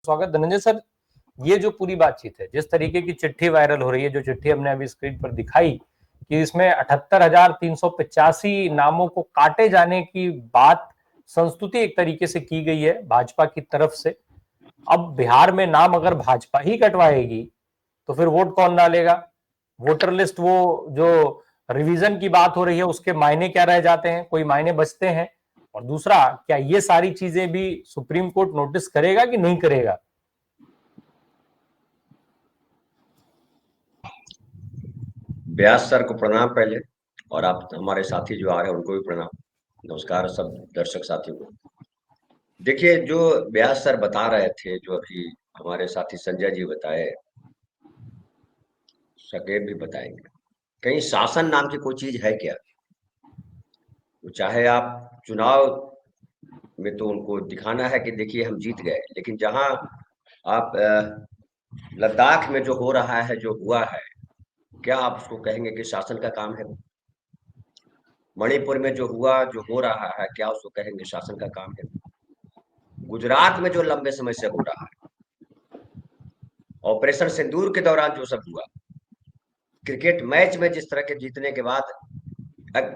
स्वागत। धनंजय सर, ये जो पूरी बातचीत है, जिस तरीके की चिट्ठी वायरल हो रही है, जो चिट्ठी हमने अभी स्क्रीन पर दिखाई कि इसमें 78,385 नामों को काटे जाने की बात संस्तुति एक तरीके से की गई है भाजपा की तरफ से। अब बिहार में नाम अगर भाजपा ही कटवाएगी तो फिर वोट कौन डालेगा? वोटर लिस्ट, वो जो रिवीजन की बात हो रही है, उसके मायने क्या रह जाते हैं? कोई मायने बचते हैं? और दूसरा, क्या ये सारी चीजें भी सुप्रीम कोर्ट नोटिस करेगा कि नहीं करेगा? व्यास सर को प्रणाम पहले, और आप हमारे साथी जो आ रहे हैं उनको भी प्रणाम। नमस्कार सब दर्शक साथियों को। देखिए, जो व्यास सर बता रहे थे, जो अभी हमारे साथी संजय जी बताए, सकेब भी बताएंगे, कहीं शासन नाम की कोई चीज है क्या? चाहे आप चुनाव में तो उनको दिखाना है कि देखिए हम जीत गए, लेकिन जहां आप लद्दाख में जो हो रहा है, जो हुआ है, क्या आप उसको कहेंगे कि शासन का काम है? मणिपुर में जो हुआ, जो हो रहा है, क्या उसको कहेंगे शासन का काम है? गुजरात में जो लंबे समय से हो रहा है, ऑपरेशन सिंदूर के दौरान जो सब हुआ, क्रिकेट मैच में जिस तरह के जीतने के बाद,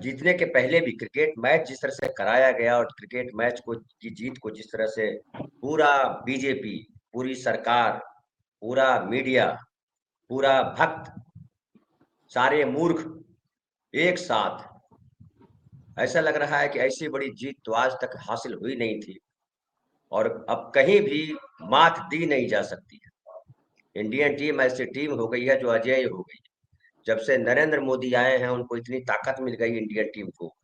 जीतने के पहले भी क्रिकेट मैच जिस तरह से कराया गया, और क्रिकेट मैच को की जीत को जिस तरह से पूरा बीजेपी, पूरी सरकार, पूरा मीडिया, पूरा भक्त, सारे मूर्ख एक साथ, ऐसा लग रहा है कि ऐसी बड़ी जीत तो आज तक हासिल हुई नहीं थी, और अब कहीं भी मात दी नहीं जा सकती है। इंडियन टीम ऐसी टीम हो गई है जो अजेय हो गई। जब से नरेंद्र मोदी आए हैं, उनको इतनी ताकत मिल गई इंडियन टीम को।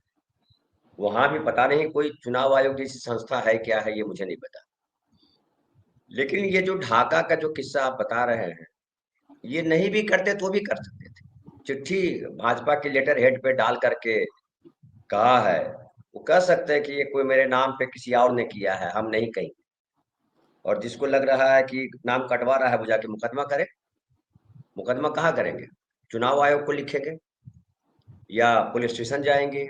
वहां भी पता नहीं कोई चुनाव आयोग जैसी संस्था है क्या है, ये मुझे नहीं पता। लेकिन ये जो ढाका का जो किस्सा आप बता रहे हैं, ये नहीं भी करते तो भी कर सकते थे। चिट्ठी भाजपा के लेटर हेड पे डाल करके कहा है, वो कह सकते हैं कि ये कोई मेरे नाम पे किसी और ने किया है, हम नहीं कहेंगे। और जिसको लग रहा है कि नाम कटवा रहा है, वो जाके मुकदमा करे। मुकदमा कहाँ करेंगे? चुनाव आयोग को लिखेंगे, या पुलिस स्टेशन जाएंगे,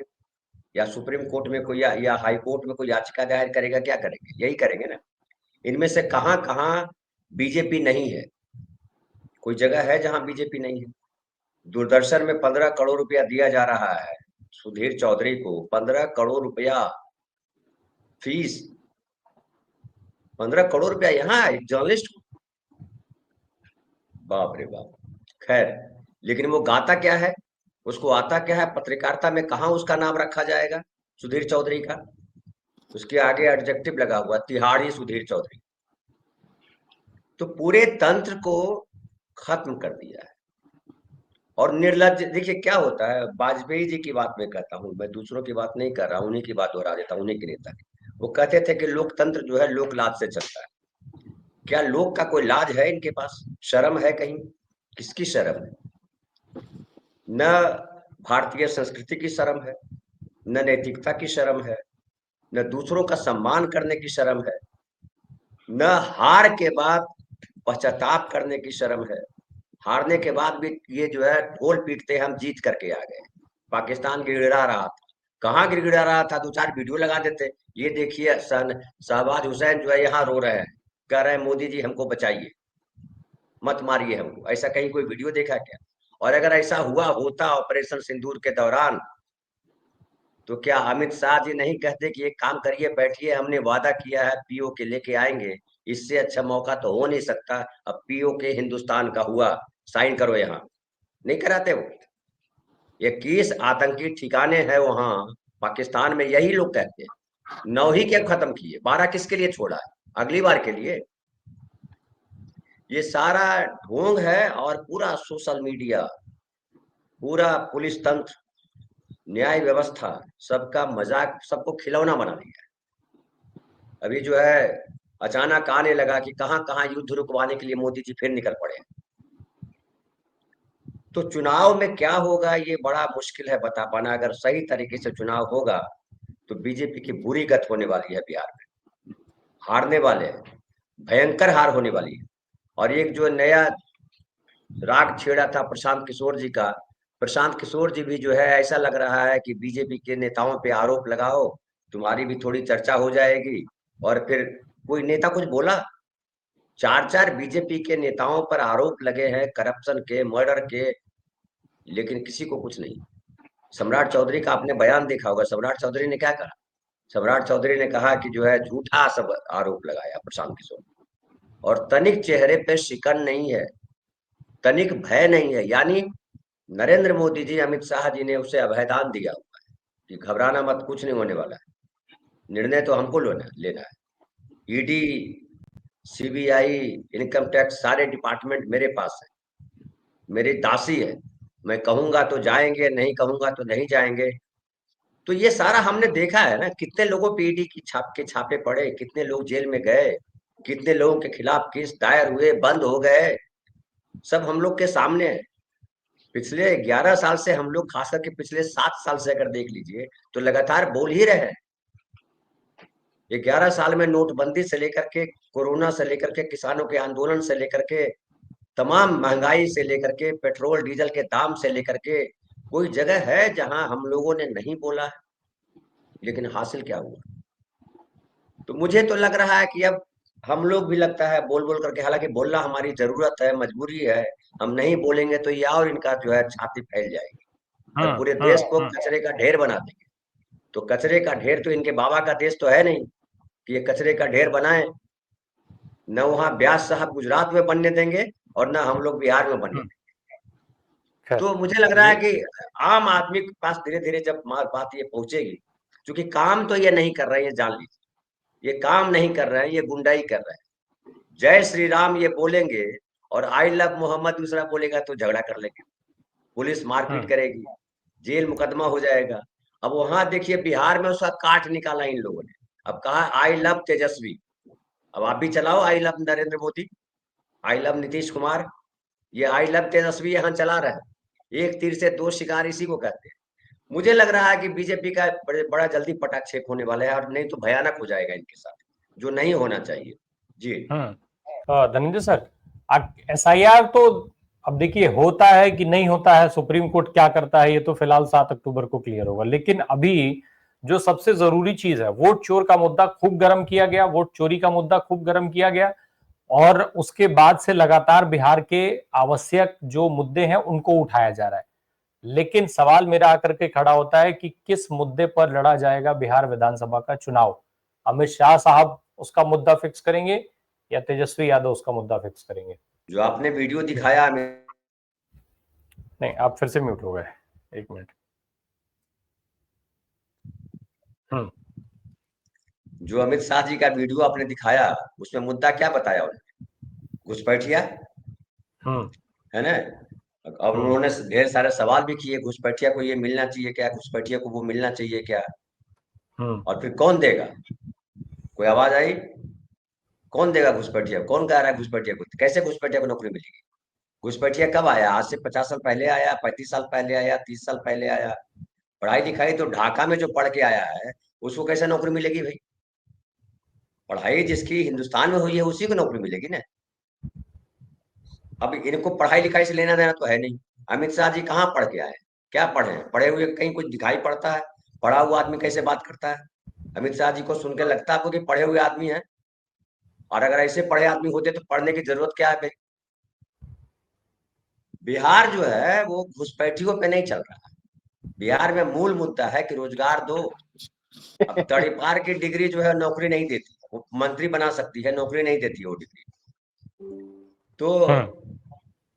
या सुप्रीम कोर्ट में कोई, या हाई कोर्ट में कोई याचिका दायर करेगा? क्या करेंगे? यही करेंगे ना। इनमें से कहां कहां बीजेपी नहीं है? कोई जगह है जहां बीजेपी नहीं है? दूरदर्शन में 15 करोड़ रुपया दिया जा रहा है सुधीर चौधरी को, 15 करोड़ रुपया फीस। 15 करोड़ रुपया यहाँ एक जर्नलिस्ट को? बाप रे बाप। खैर, लेकिन वो गाता क्या है, उसको आता क्या है? पत्रकारिता में कहाँ उसका नाम रखा जाएगा सुधीर चौधरी का? उसके आगे एडजेक्टिव लगा हुआ, तिहाड़ी सुधीर चौधरी। तो पूरे तंत्र को खत्म कर दिया है। और निर्लज, देखिए क्या होता है, वाजपेयी जी की बात मैं कहता हूँ, मैं दूसरों की बात नहीं कर रहा, उन्हीं की बात दोहरा देता हूँ, उन्हीं के नेता की। वो कहते थे कि लोकतंत्र जो है लोक लाज से चलता है। क्या लोक का कोई लाज है इनके पास? शर्म है कहीं? किसकी शर्म है? न भारतीय संस्कृति की शर्म है, न नैतिकता की शर्म है, न दूसरों का सम्मान करने की शर्म है, न हार के बाद पश्चाताप करने की शर्म है। हारने के बाद भी ये जो है ढोल पीटते हैं, हम जीत करके आ गए। पाकिस्तान गिड़गिड़ा रहा था, कहाँ गिड़गिड़ा रहा था? 2-4 वीडियो लगा देते, ये देखिए शहबाज हुसैन जो है यहाँ रो रहे हैं, कह रहे हैं मोदी जी हमको बचाइए, मत मारिए हमको। ऐसा कहीं कोई वीडियो देखा क्या? और अगर ऐसा हुआ होता ऑपरेशन सिंदूर के दौरान, तो क्या अमित शाह जी नहीं कहते कि एक काम करिए, बैठिए, हमने वादा किया है पीओ के लेके आएंगे, इससे अच्छा मौका तो हो नहीं सकता। अब पीओ के हिंदुस्तान का हुआ, साइन करो यहाँ। नहीं कराते वो? 21 आतंकी ठिकाने हैं वहां पाकिस्तान में, यही लोग कहते हैं। 9 ही क्या खत्म किए, 12 किसके लिए छोड़ा है? अगली बार के लिए। ये सारा ढोंग है, और पूरा सोशल मीडिया, पूरा पुलिस तंत्र, न्याय व्यवस्था, सबका मजाक, सबको खिलौना बना दिया है। अभी जो है अचानक आने लगा कि कहां कहां युद्ध रुकवाने के लिए मोदी जी फिर निकल पड़े। तो चुनाव में क्या होगा ये बड़ा मुश्किल है बता पाना। अगर सही तरीके से चुनाव होगा तो बीजेपी की बुरी गत होने वाली है बिहार में। हारने वाले हैं, भयंकर हार होने वाली है। और एक जो नया राग छेड़ा था प्रशांत किशोर जी का, प्रशांत किशोर जी भी जो है, ऐसा लग रहा है कि बीजेपी के नेताओं पे आरोप लगाओ, तुम्हारी भी थोड़ी चर्चा हो जाएगी। और फिर कोई नेता कुछ बोला? 4 बीजेपी के नेताओं पर आरोप लगे हैं करप्शन के, मर्डर के, लेकिन किसी को कुछ नहीं। सम्राट चौधरी का आपने बयान देखा होगा, सम्राट चौधरी ने क्या कहा? सम्राट चौधरी ने कहा कि जो है झूठा सब आरोप लगाया प्रशांत किशोर, और तनिक चेहरे पे शिकन नहीं है, तनिक भय नहीं है। यानी नरेंद्र मोदी जी, अमित शाह जी ने उसे अभयदान दिया हुआ है कि घबराना मत, कुछ नहीं होने वाला है, निर्णय तो हमको लेना है। ईडी, सीबीआई, इनकम टैक्स, सारे डिपार्टमेंट मेरे पास है, मेरी दासी है, मैं कहूंगा तो जाएंगे, नहीं कहूंगा तो नहीं जाएंगे। तो ये सारा हमने देखा है ना, कितने लोगों पे ईडी की छापे पड़े, कितने लोग जेल में गए, कितने लोगों के खिलाफ केस दायर हुए, बंद हो गए, सब हम लोग के सामने है। पिछले 11 साल से हम लोग, खास करके पिछले 7 साल से अगर देख लीजिए, तो लगातार बोल ही रहे हैं। ये 11 साल में नोटबंदी से लेकर के, कोरोना से लेकर के, किसानों के आंदोलन से लेकर के, तमाम महंगाई से लेकर के, पेट्रोल डीजल के दाम से लेकर के, कोई जगह है जहां हम लोगों ने नहीं बोला है? लेकिन हासिल क्या हुआ? तो मुझे तो लग रहा है कि अब हम लोग भी, लगता है, बोल बोल करके, हालांकि बोलना हमारी जरूरत है, मजबूरी है, हम नहीं बोलेंगे तो ये और इनका जो है छाती फैल जाएगी और पूरे देश को हम्म। कचरे का ढेर बना देंगे। तो कचरे का ढेर तो इनके बाबा का देश तो है नहीं कि ये कचरे का ढेर बनाए। न वहां व्यास साहब गुजरात में बनने देंगे और न हम लोग बिहार में बनने हम्म। देंगे। खैर, तो मुझे लग रहा है ये कि आम आदमी के पास धीरे धीरे जब बात ये पहुंचेगी, क्योंकि काम तो ये नहीं कर रहे हैं, ये जान लीजिए, ये काम नहीं कर रहे हैं, ये गुंडाई कर रहे हैं। जय श्री राम ये बोलेंगे और आई लव मोहम्मद दूसरा बोलेगा तो झगड़ा कर लेंगे, पुलिस मारपीट हम्म। करेगी, जेल मुकदमा हो जाएगा। अब वहां देखिए बिहार में उसका काट निकाला इन लोगों ने, अब कहा आई लव तेजस्वी। अब आप भी चलाओ I love Narendra Modi, I love Nitish Kumar, ये आई लव तेजस्वी यहाँ चला रहा है। एक तीर से दो शिकार इसी को कहते हैं। मुझे लग रहा है कि बीजेपी का बड़ा जल्दी पटाक्षेप होने वाला है, और नहीं तो भयानक हो जाएगा इनके साथ, जो नहीं होना चाहिए। जी। धनंजय सर, एसआईआर तो अब देखिए होता है कि नहीं होता है, सुप्रीम कोर्ट क्या करता है ये तो फिलहाल 7 अक्टूबर को क्लियर होगा। लेकिन अभी जो सबसे जरूरी चीज है, वोट चोर का मुद्दा खूब गर्म किया गया, वोट चोरी का मुद्दा खूब गर्म किया गया, और उसके बाद से लगातार बिहार के आवश्यक जो मुद्दे हैं उनको उठाया जा रहा है। लेकिन सवाल मेरा आकर के खड़ा होता है कि किस मुद्दे पर लड़ा जाएगा बिहार विधानसभा का चुनाव? अमित शाह साहब उसका मुद्दा फिक्स करेंगे या तेजस्वी यादव उसका मुद्दा फिक्स करेंगे? जो आपने वीडियो दिखाया हमें, नहीं, आप फिर से म्यूट हो गए, 1 मिनट। हम्म। जो अमित शाह जी का वीडियो आपने दिखाया, उसमें मुद्दा क्या बताया उन्होंने? घुसपैठिया, हम्म। है ना? अब हम्म। उन्होंने ढेर सारे सवाल भी किए, घुसपैठिया को ये मिलना चाहिए क्या, घुसपैठिया को वो मिलना चाहिए क्या, हम्म। और फिर कौन देगा? कोई आवाज आई? कौन देगा घुसपैठिया? कौन कह रहा है घुसपैठिया को? कैसे घुसपैठिया को नौकरी मिलेगी? घुसपैठिया कब आया? आज से 50 साल पहले आया, 35 साल पहले आया, 30 साल पहले आया? पढ़ाई लिखाई तो ढाका में जो पढ़ के आया है, उसको कैसे नौकरी मिलेगी भाई? पढ़ाई जिसकी हिंदुस्तान में हुई है उसी को नौकरी मिलेगी ना। अब इनको पढ़ाई लिखाई से लेना देना तो है नहीं। अमित शाह जी कहाँ पढ़ के आए? क्या पढ़े हैं? पढ़े हुए कहीं कुछ दिखाई पड़ता है? पढ़ा हुआ आदमी कैसे बात करता है? अमित शाह जी को सुन के लगता है आपको कि पढ़े हुए आदमी है? और अगर ऐसे पढ़े आदमी होते तो पढ़ने की जरूरत क्या है भाई? बिहार जो है वो घुसपैठियों पे नहीं चल रहा है। बिहार में मूल मुद्दा है कि रोजगार दो। अब तड़ीपार की डिग्री जो है नौकरी नहीं देती, वो मंत्री बना सकती है, नौकरी नहीं देती है वो डिग्री। तो हम्म।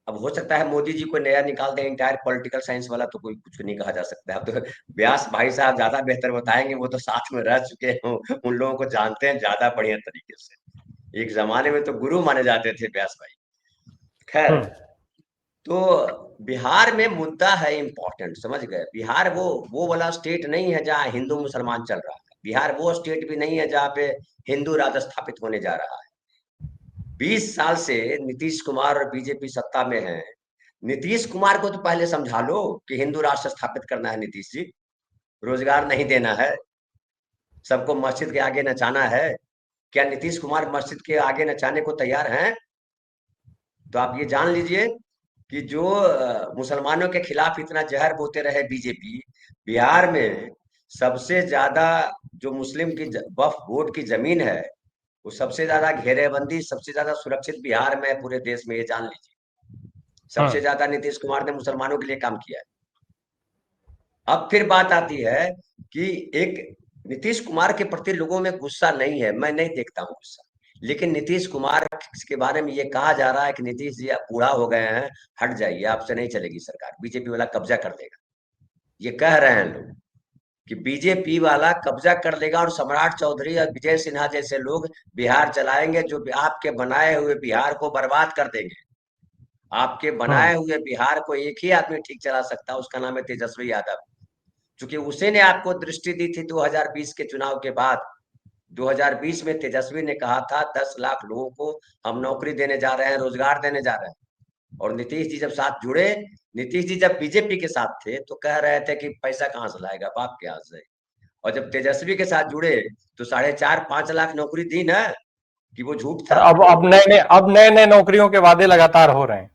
अब हो सकता है मोदी जी को नया निकाल दें इंटायर पॉलिटिकल साइंस वाला, तो कोई कुछ नहीं कहा जा सकता है। अब तो व्यास भाई साहब ज्यादा बेहतर बताएंगे, वो तो साथ में रह चुके हैं, उन लोगों को जानते हैं ज्यादा बढ़िया तरीके से। एक जमाने में तो गुरु माने जाते थे व्यास भाई। खैर, हम्म। तो बिहार में मुद्दा है इंपॉर्टेंट, समझ गए? बिहार वो वाला स्टेट नहीं है जहाँ हिंदू मुसलमान चल रहा है। बिहार वो स्टेट भी नहीं है जहाँ पे हिंदू राज स्थापित होने जा रहा है। 20 साल से नीतीश कुमार और बीजेपी सत्ता में है। नीतीश कुमार को तो पहले समझा लो कि हिंदू राष्ट्र स्थापित करना है नीतीश जी, रोजगार नहीं देना है, सबको मस्जिद के आगे नचाना है। क्या नीतीश कुमार मस्जिद के आगे नचाने को तैयार हैं? तो आप ये जान लीजिए कि जो मुसलमानों के खिलाफ इतना जहर बोते रहे बीजेपी, बिहार में सबसे ज्यादा जो मुस्लिम की वक्फ बोर्ड की जमीन है, वो सबसे ज्यादा घेरेबंदी, सबसे ज्यादा सुरक्षित बिहार में है पूरे देश में, ये जान लीजिए। सबसे ज्यादा नीतीश कुमार ने मुसलमानों के लिए काम किया है। अब फिर बात आती है कि एक नीतीश कुमार के प्रति लोगों में गुस्सा नहीं है, मैं नहीं देखता हूँ गुस्सा, लेकिन नीतीश कुमार के बारे में ये कहा जा रहा है कि नीतीश जी आप बूढ़ा हो गए हैं, हट जाइए, आपसे नहीं चलेगी सरकार, बीजेपी वाला कब्जा कर लेगा। ये कह रहे हैं लोग कि बीजेपी वाला कब्जा कर लेगा और सम्राट चौधरी और विजय सिन्हा जैसे लोग बिहार चलाएंगे, जो आपके बनाए हुए बिहार को बर्बाद कर देंगे। आपके बनाए हुए बिहार को एक ही आदमी ठीक चला सकता है, उसका नाम है तेजस्वी यादव। क्योंकि उसी ने आपको दृष्टि दी थी 2020 के चुनाव के बाद। 2020 में तेजस्वी ने कहा था 10 लाख लोगों को हम नौकरी देने जा रहे हैं, रोजगार देने जा रहे हैं। और नीतीश जी जब साथ जुड़े, नीतीश जी जब बीजेपी के साथ थे तो कह रहे थे कि पैसा कहां से लाएगा, बाप के हाथ से। और जब तेजस्वी के साथ जुड़े तो 4.5-5 लाख नौकरी दी ना, कि वो झूठ और था। अब नए नए नौकरियों के वादे लगातार हो रहे हैं।